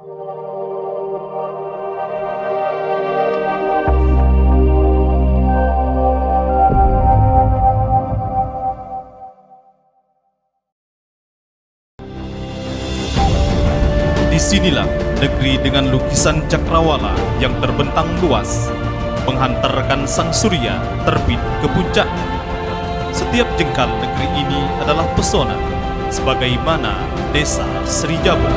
Disinilah negeri dengan lukisan cakrawala yang terbentang luas, menghantarkan sang surya terbit ke puncaknya. Setiap jengkal negeri ini adalah pesona, sebagaimana desa Sri Jabo.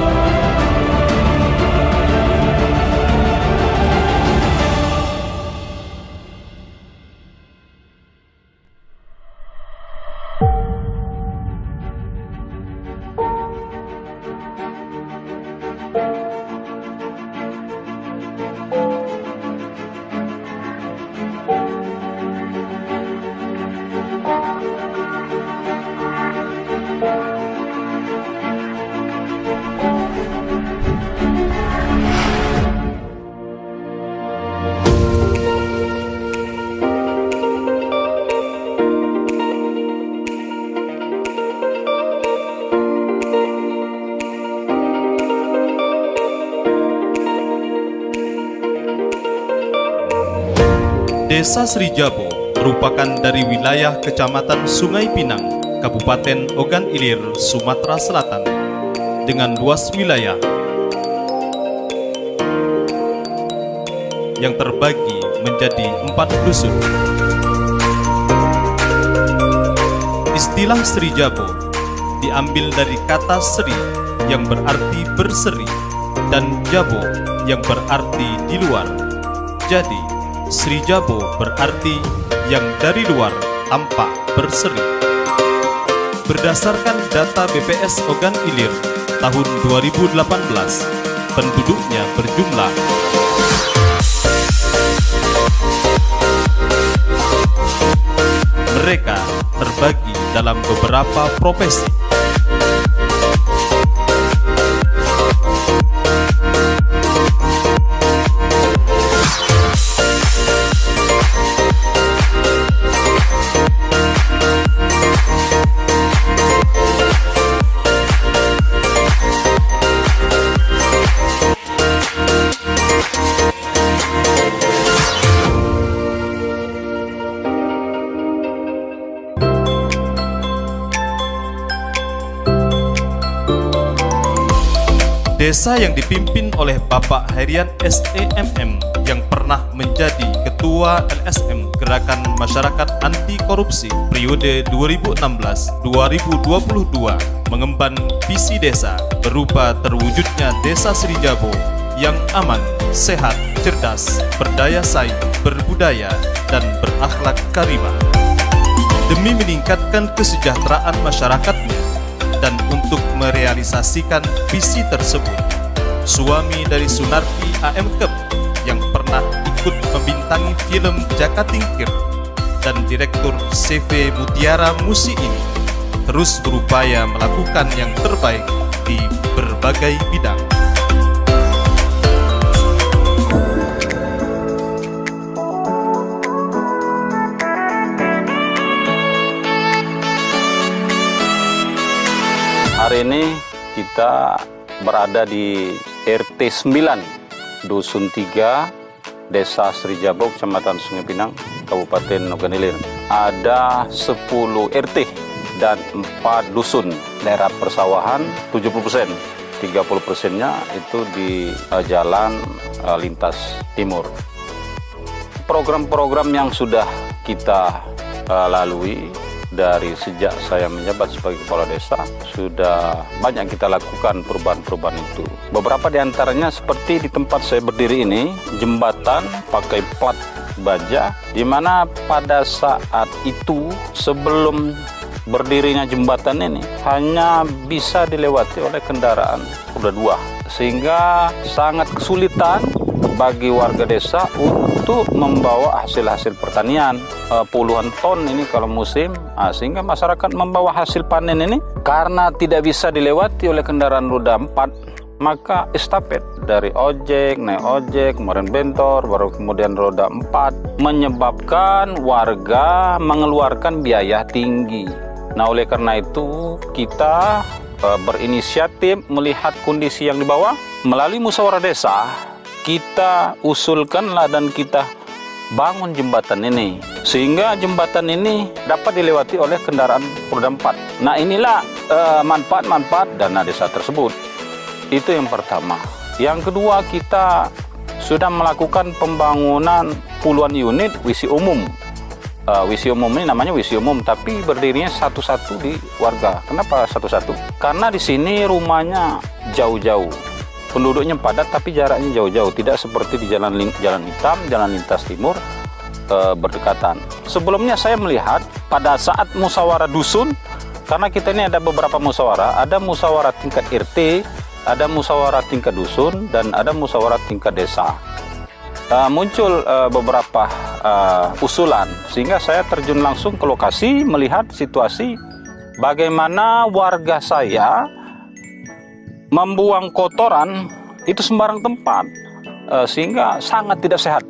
Desa Sri Jabo merupakan dari wilayah Kecamatan Sungai Pinang, Kabupaten Ogan Ilir, Sumatera Selatan, dengan luas wilayah yang terbagi menjadi 4 dusun. Istilah Sri Jabo diambil dari kata Sri yang berarti berseri dan Jabo yang berarti di luar. Jadi Sri Jabo berarti yang dari luar tampak berseri. Berdasarkan data BPS Ogan Ilir tahun 2018, penduduknya berjumlah mereka terbagi dalam beberapa profesi. Desa yang dipimpin oleh Bapak Herian SEMM yang pernah menjadi Ketua LSM Gerakan Masyarakat Anti Korupsi periode 2016-2022 mengemban visi desa berupa terwujudnya Desa Sri Jabo yang aman, sehat, cerdas, berdaya saing, berbudaya, dan berakhlak karimah. Demi meningkatkan kesejahteraan masyarakatnya, dan untuk merealisasikan visi tersebut, suami dari Sunarti A.M. Kep yang pernah ikut membintangi film Jaka Tingkir dan Direktur CV Mutiara Musi ini terus berupaya melakukan yang terbaik di berbagai bidang. Hari ini kita berada di RT 9, Dusun 3, Desa Sri Jabo, Kecamatan Sungai Pinang, Kabupaten Ogan Ilir. Ada 10 RT dan 4 dusun. Daerah persawahan 70%, 30%-nya itu di jalan lintas timur. Program-program yang sudah kita lalui dari sejak saya menjabat sebagai kepala desa, sudah banyak kita lakukan perubahan-perubahan itu. Beberapa di antaranya seperti di tempat saya berdiri ini, jembatan pakai plat baja, di mana pada saat itu sebelum berdirinya jembatan ini hanya bisa dilewati oleh kendaraan roda 2, sehingga sangat kesulitan bagi warga desa untuk membawa hasil-hasil pertanian, puluhan ton ini kalau musim, sehingga masyarakat membawa hasil panen ini karena tidak bisa dilewati oleh kendaraan roda 4, maka estafet dari ojek, naik ojek, kemarin bentor, baru kemudian roda 4, menyebabkan warga mengeluarkan biaya tinggi. Nah, oleh karena itu kita berinisiatif melihat kondisi yang di bawah. Melalui musyawarah desa, kita usulkanlah dan kita bangun jembatan ini, sehingga jembatan ini dapat dilewati oleh kendaraan roda 4. Nah, inilah manfaat-manfaat dana desa tersebut. Itu yang pertama. Yang kedua, kita sudah melakukan pembangunan puluhan unit WC umum. WC umum ini namanya WC umum, tapi berdirinya satu-satu di warga. Kenapa satu-satu? Karena di sini rumahnya jauh-jauh, penduduknya padat tapi jaraknya jauh-jauh, tidak seperti di jalan hitam, jalan lintas timur berdekatan. Sebelumnya saya melihat pada saat musyawarah dusun, karena kita ini ada beberapa musyawarah, ada musyawarah tingkat RT, ada musyawarah tingkat dusun, dan ada musyawarah tingkat desa. Muncul beberapa usulan, sehingga saya terjun langsung ke lokasi melihat situasi bagaimana warga saya membuang kotoran itu sembarang tempat, sehingga sangat tidak sehat.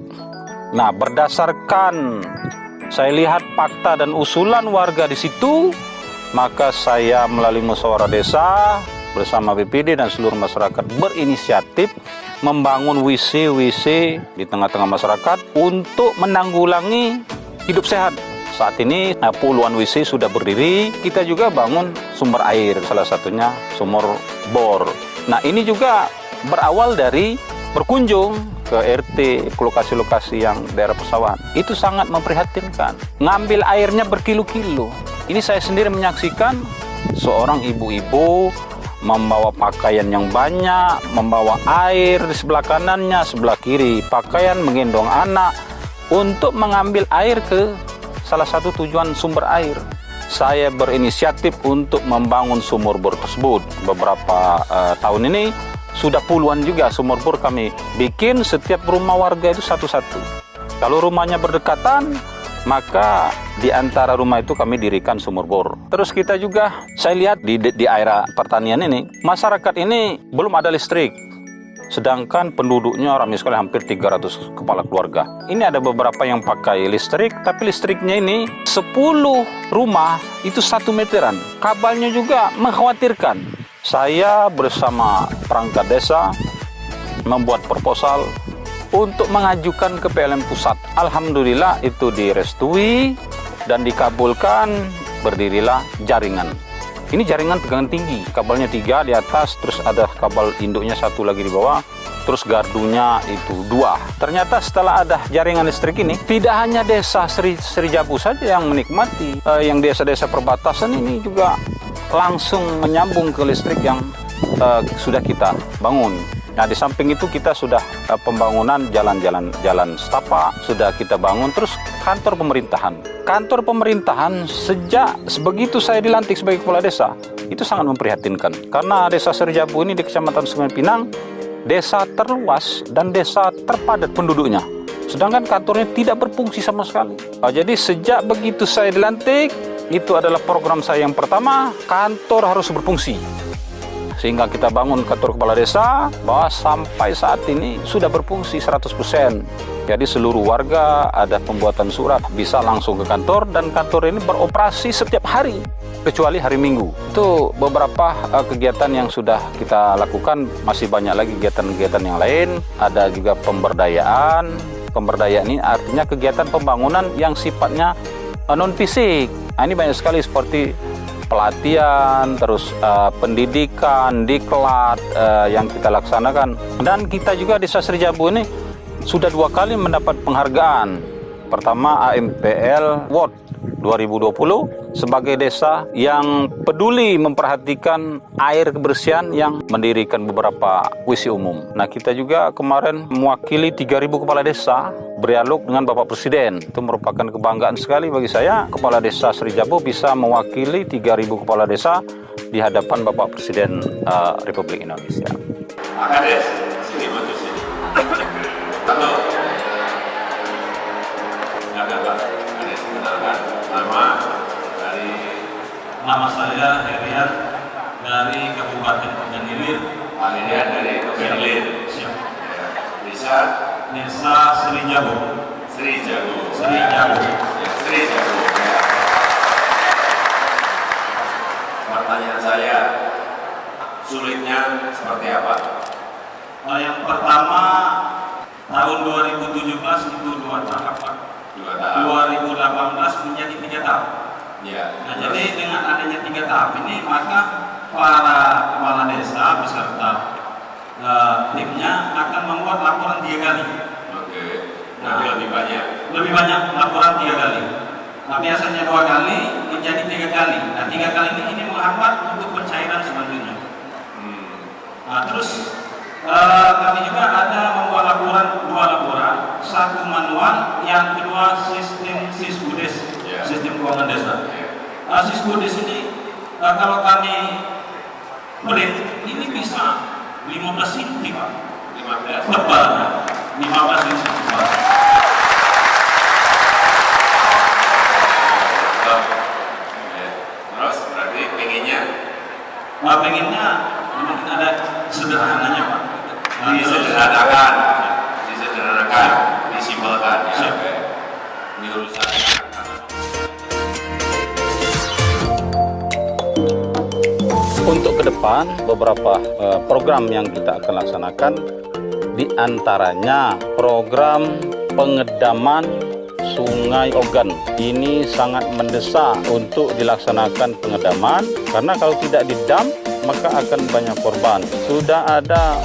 Nah, berdasarkan saya lihat fakta dan usulan warga di situ, maka saya melalui musyawarah desa bersama BPD dan seluruh masyarakat berinisiatif membangun WC di tengah-tengah masyarakat untuk menanggulangi hidup sehat. Saat ini puluhan WC sudah berdiri. Kita juga bangun sumber air, salah satunya sumur bor. Nah, ini juga berawal dari berkunjung ke RT, ke lokasi-lokasi yang daerah persawahan. Itu sangat memprihatinkan. Ngambil airnya berkilo-kilo. Ini saya sendiri menyaksikan seorang ibu-ibu membawa pakaian yang banyak, membawa air di sebelah kanannya, sebelah kiri pakaian, menggendong anak untuk mengambil air ke salah satu tujuan sumber air. Saya berinisiatif untuk membangun sumur bor tersebut. Beberapa tahun ini sudah puluhan juga sumur bor kami bikin, setiap rumah warga itu satu-satu. Kalau rumahnya berdekatan, maka di antara rumah itu kami dirikan sumur bor. Terus kita juga, saya lihat di area pertanian ini, masyarakat ini belum ada listrik. Sedangkan penduduknya ramai sekali, hampir 300 kepala keluarga. Ini ada beberapa yang pakai listrik, tapi listriknya ini 10 rumah itu 1 meteran. Kabelnya juga mengkhawatirkan. Saya bersama perangkat desa membuat proposal untuk mengajukan ke PLN pusat. Alhamdulillah itu direstui dan dikabulkan, berdirilah jaringan. Ini jaringan tegangan tinggi, kabelnya 3 di atas, terus ada kabel induknya 1 lagi di bawah, terus gardunya itu 2. Ternyata setelah ada jaringan listrik ini, tidak hanya desa Serijabu saja yang menikmati, yang desa-desa perbatasan ini juga langsung menyambung ke listrik yang sudah kita bangun. Nah, di samping itu kita sudah pembangunan jalan setapak sudah kita bangun, terus kantor pemerintahan. Kantor pemerintahan sejak begitu saya dilantik sebagai kepala desa, itu sangat memprihatinkan. Karena desa Serijabu ini di Kecamatan Sungai Pinang, desa terluas dan desa terpadat penduduknya. Sedangkan kantornya tidak berfungsi sama sekali. Jadi sejak begitu saya dilantik, itu adalah program saya yang pertama, kantor harus berfungsi. Sehingga kita bangun kantor kepala desa, bahwa sampai saat ini sudah berfungsi 100%. Jadi seluruh warga ada pembuatan surat, bisa langsung ke kantor, dan kantor ini beroperasi setiap hari, kecuali hari Minggu. Itu beberapa kegiatan yang sudah kita lakukan, masih banyak lagi kegiatan-kegiatan yang lain. Ada juga pemberdayaan. Pemberdayaan ini artinya kegiatan pembangunan yang sifatnya non-fisik. Nah, ini banyak sekali seperti pelatihan, terus pendidikan, diklat yang kita laksanakan. Dan kita juga di Desa Serijabu ini sudah 2 kali mendapat penghargaan. Pertama AMPL Award 2020 sebagai desa yang peduli memperhatikan air kebersihan, yang mendirikan beberapa WC umum. Nah, kita juga kemarin mewakili 3.000 kepala desa berdialog dengan Bapak Presiden. Itu merupakan kebanggaan sekali bagi saya, kepala desa Serijabu bisa mewakili 3.000 kepala desa di hadapan Bapak Presiden Republik Indonesia. Kades, sini maju sini. Halo. Silakan Pak. Kades, kenalkan nama saya Herian dari Kabupaten Ogan Ilir. Herian dari Ogan Ilir. Siap. Desa Serijabu. Serijabu. Pertanyaan saya, sulitnya seperti apa? Yang pertama tahun 2017 itu 2 tahap, Pak. 2 tahap. 2018 menjadi 3 tahap. Ya. Nah, jadi dengan adanya 3 tahap ini, maka para kepala desa beserta timnya akan membuat laporan 3 kali. Oke. Nanti lebih banyak. Lebih banyak laporan 3 kali. Nah, biasanya 2 kali menjadi 3 kali. Nah, 3 kali ini menghambat untuk pencairan selanjutnya. Nah, terus kami juga ada membuat laporan 2 laporan, 1 manual, yang kedua sistem Siskudes, sistem keuangan desa. Siskudes ini kalau kami print ini bisa 15 cm, Pak. 15 tebal, 15 cm tebal. Terus berarti pengennya mungkin ada sederhananya, Pak. disederhanakan, disimpelkan. Ya. Ini urusannya. Untuk ke depan beberapa program yang kita akan laksanakan, di antaranya program pengedaman Sungai Ogan. Ini sangat mendesak untuk dilaksanakan pengedaman, karena kalau tidak didam maka akan banyak korban. Sudah ada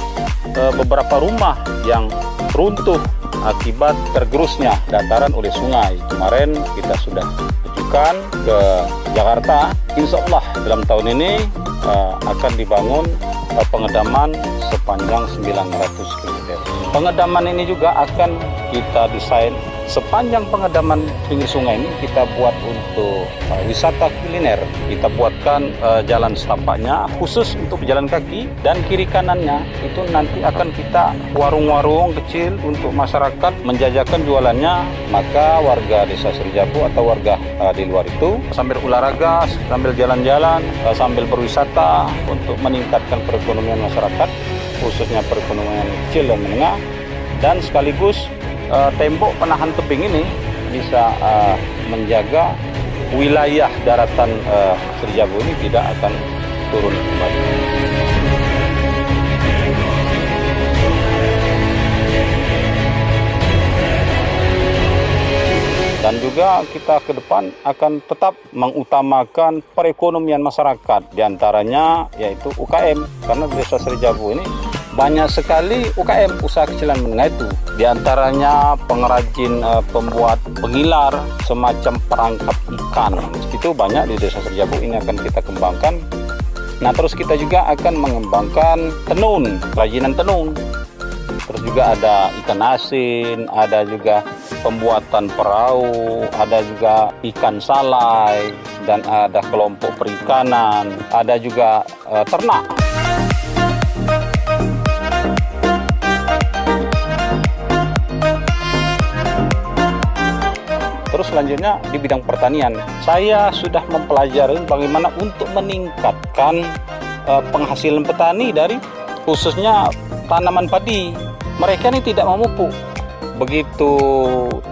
beberapa rumah yang runtuh akibat tergerusnya dataran oleh sungai. Kemarin kita sudah ajukan ke Jakarta. Insya Allah dalam tahun ini akan dibangun pengedaman sepanjang 900 km. Pengedaman ini juga akan kita desain. Sepanjang pengedaman pinggir sungai ini kita buat untuk wisata kuliner. Kita buatkan jalan setapaknya khusus untuk pejalan kaki, dan kiri kanannya itu nanti akan kita warung-warung kecil untuk masyarakat menjajakan jualannya. Maka warga desa Srijabu atau warga di luar itu sambil olahraga, sambil jalan-jalan, sambil berwisata untuk meningkatkan perekonomian masyarakat, khususnya perekonomian kecil dan menengah, dan sekaligus tembok penahan tebing ini bisa menjaga wilayah daratan Srijabu ini tidak akan turun kembali. Dan juga kita ke depan akan tetap mengutamakan perekonomian masyarakat, diantaranya yaitu UKM, karena desa Srijabu ini banyak sekali UKM, usaha kecil dan menengah itu. Di antaranya pengrajin, pembuat pengilar, semacam perangkap ikan. Itu banyak di desa Srijabu, ini akan kita kembangkan. Nah, terus kita juga akan mengembangkan tenun, kerajinan tenun. Terus juga ada ikan asin, ada juga pembuatan perahu, ada juga ikan salai, dan ada kelompok perikanan, ada juga ternak. Terus selanjutnya di bidang pertanian, saya sudah mempelajari bagaimana untuk meningkatkan penghasilan petani dari khususnya tanaman padi. Mereka ini tidak memupuk. Begitu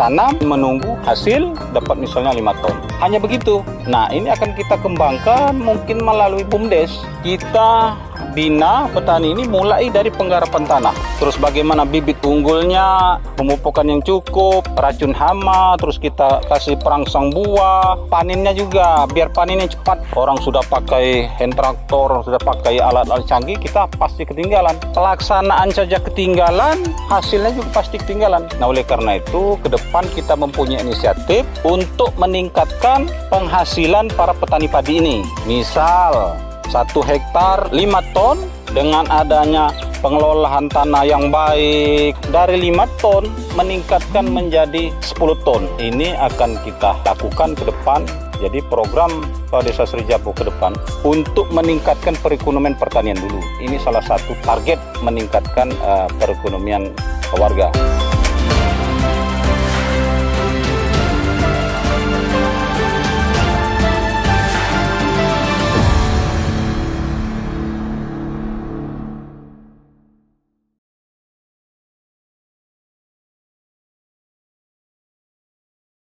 tanam, menunggu hasil, dapat misalnya 5 ton. Hanya begitu. Nah, ini akan kita kembangkan mungkin melalui BUMDes. Kita bina petani ini mulai dari penggarapan tanah. Terus bagaimana bibit unggulnya, pemupukan yang cukup, racun hama, terus kita kasih perangsang buah, panennya juga biar panennya cepat. Orang sudah pakai hand traktor, sudah pakai alat-alat canggih, kita pasti ketinggalan. Pelaksanaan saja ketinggalan, hasilnya juga pasti ketinggalan. Nah, oleh karena itu ke depan kita mempunyai inisiatif untuk meningkatkan penghasilan para petani padi ini. Misal 1 hektar 5 ton, dengan adanya pengelolaan tanah yang baik, dari 5 ton meningkatkan menjadi 10 ton. Ini akan kita lakukan ke depan. Jadi program Desa Srijabu ke depan untuk meningkatkan perekonomian pertanian dulu. Ini salah satu target meningkatkan perekonomian warga.